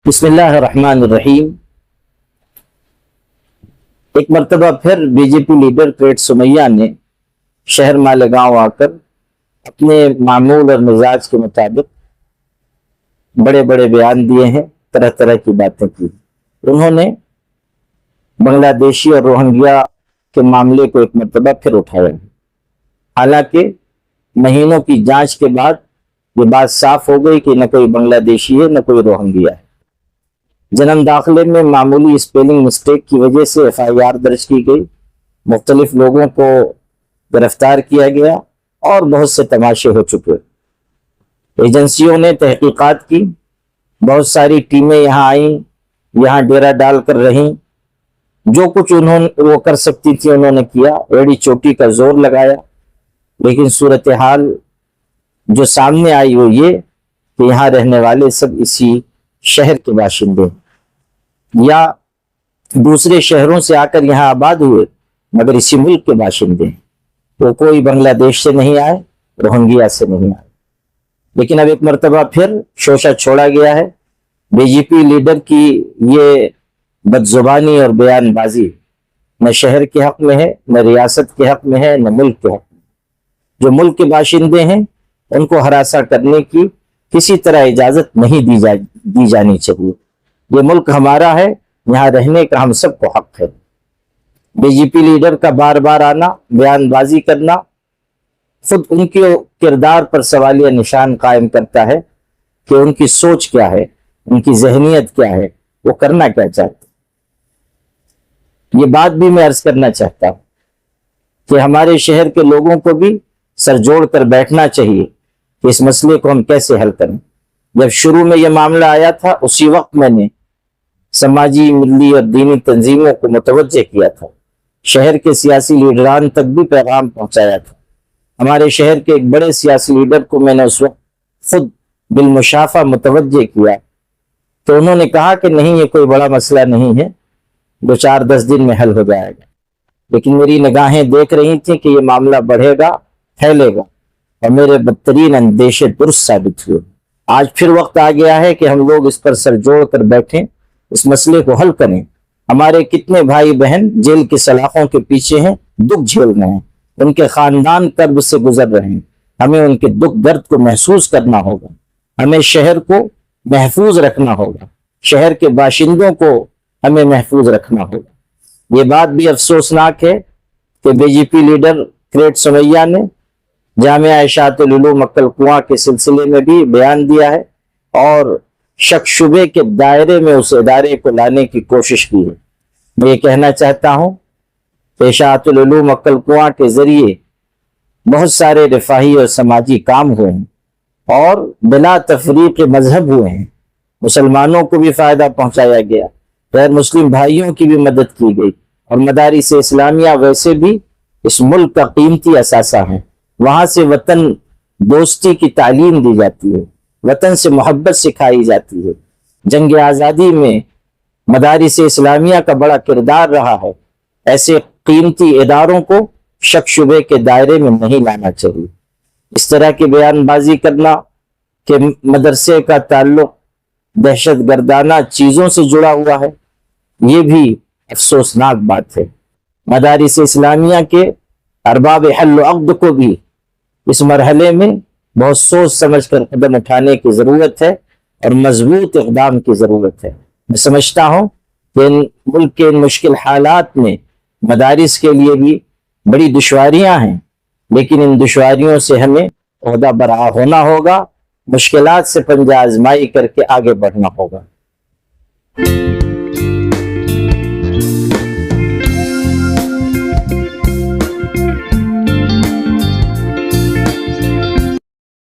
بسم اللہ الرحمن الرحیم۔ ایک مرتبہ پھر B J P leader Kirit Somaiya نے شہر مالیگاؤں آ کر اپنے معمول اور مزاج کے مطابق بڑے بڑے بیان دیے ہیں، طرح طرح کی باتیں کی۔ انہوں نے بنگلہ دیشی اور روہنگیا کے معاملے کو ایک مرتبہ پھر اٹھایا، حالانکہ مہینوں کی جانچ کے بعد یہ بات صاف ہو گئی کہ نہ کوئی بنگلہ دیشی ہے نہ کوئی روہنگیا ہے۔ جنم داخلے میں معمولی اسپیلنگ مسٹیک کی وجہ سے FIR درج کی گئی، مختلف لوگوں کو گرفتار کیا گیا اور بہت سے تماشے ہو چکے۔ ایجنسیوں نے تحقیقات کی، بہت ساری ٹیمیں یہاں آئیں، یہاں ڈیرا ڈال کر رہیں، جو کچھ وہ کر سکتی تھی انہوں نے کیا، ایڑی چوٹی کا زور لگایا، لیکن صورتحال جو سامنے آئی وہ یہ کہ یہاں رہنے والے سب اسی شہر کے باشندے یا دوسرے شہروں سے آ کر یہاں آباد ہوئے مگر اسی ملک کے باشندے ہیں۔ وہ کوئی بنگلہ دیش سے نہیں آئے، روہنگیا سے نہیں آئے۔ لیکن اب ایک مرتبہ پھر شوشہ چھوڑا گیا ہے۔ بی جے پی لیڈر کی یہ بدزبانی اور بیان بازی نہ شہر کے حق میں ہے، نہ ریاست کے حق میں ہے، نہ ملک کے حق میں۔ جو ملک کے باشندے ہیں ان کو ہراساں کرنے کی کسی طرح اجازت نہیں دی جانی چاہیے۔ یہ ملک ہمارا ہے، یہاں رہنے کا ہم سب کو حق ہے۔ بی جے پی لیڈر کا بار بار آنا، بیان بازی کرنا خود ان کے کردار پر سوالیہ نشان قائم کرتا ہے کہ ان کی سوچ کیا ہے، ان کی ذہنیت کیا ہے، وہ کرنا کیا چاہتے۔ یہ بات بھی میں عرض کرنا چاہتا ہوں کہ ہمارے شہر کے لوگوں کو بھی سر جوڑ کر بیٹھنا چاہیے کہ اس مسئلے کو ہم کیسے حل کریں۔ جب شروع میں یہ معاملہ آیا تھا اسی وقت میں نے سماجی، ملی اور دینی تنظیموں کو متوجہ کیا تھا، شہر کے سیاسی لیڈران تک بھی پیغام پہنچایا تھا۔ ہمارے شہر کے ایک بڑے سیاسی لیڈر کو میں نے اس وقت خود بالمشافہ متوجہ کیا تو انہوں نے کہا کہ نہیں، یہ کوئی بڑا مسئلہ نہیں ہے، 2-4-10 دن میں حل ہو جائے گا۔ لیکن میری نگاہیں دیکھ رہی تھیں کہ یہ معاملہ بڑھے گا، پھیلے گا، اور میرے بدترین اندیشے درست ثابت ہوئے۔ آج پھر وقت آ گیا ہے کہ ہم لوگ اس پر سر جوڑ کر بیٹھیں، اس مسئلے کو حل کریں۔ ہمارے کتنے بھائی بہن جیل کی سلاخوں کے پیچھے ہیں، دکھ جھیل رہے ہیں، ان کے خاندان کرب سے گزر رہے ہیں۔ ہمیں ان کے دکھ درد کو محسوس کرنا ہوگا، ہمیں شہر کو محفوظ رکھنا ہوگا، شہر کے باشندوں کو ہمیں محفوظ رکھنا ہوگا۔ یہ بات بھی افسوسناک ہے کہ B J P leader Kirit Somaiya نے جامعہ اشاعت العلوم مکل کنواں کے سلسلے میں بھی بیان دیا ہے اور شک شبے کے دائرے میں اس ادارے کو لانے کی کوشش کی ہے۔ میں یہ کہنا چاہتا ہوں کہ اشاعت العلوم مکل کنواں کے ذریعے بہت سارے رفاہی اور سماجی کام ہوئے ہیں اور بلا تفریق مذہب ہوئے ہیں۔ مسلمانوں کو بھی فائدہ پہنچایا گیا، غیر مسلم بھائیوں کی بھی مدد کی گئی، اور مدارس اسلامیہ ویسے بھی اس ملک کا قیمتی اثاثہ ہیں۔ وہاں سے وطن دوستی کی تعلیم دی جاتی ہے، وطن سے محبت سکھائی جاتی ہے۔ جنگ آزادی میں مدارس اسلامیہ کا بڑا کردار رہا ہے۔ ایسے قیمتی اداروں کو شک شبے کے دائرے میں نہیں لانا چاہیے۔ اس طرح کی بیان بازی کرنا کہ مدرسے کا تعلق دہشت گردانہ چیزوں سے جڑا ہوا ہے، یہ بھی افسوسناک بات ہے۔ مدارس اسلامیہ کے ارباب حل و عقد کو بھی اس مرحلے میں بہت سوچ سمجھ کر قدم اٹھانے کی ضرورت ہے اور مضبوط اقدام کی ضرورت ہے۔ میں سمجھتا ہوں کہ ملک کے ان مشکل حالات میں مدارس کے لیے بھی بڑی دشواریاں ہیں، لیکن ان دشواریوں سے ہمیں عہدہ برآ ہونا ہوگا، مشکلات سے پنجہ آزمائی کر کے آگے بڑھنا ہوگا۔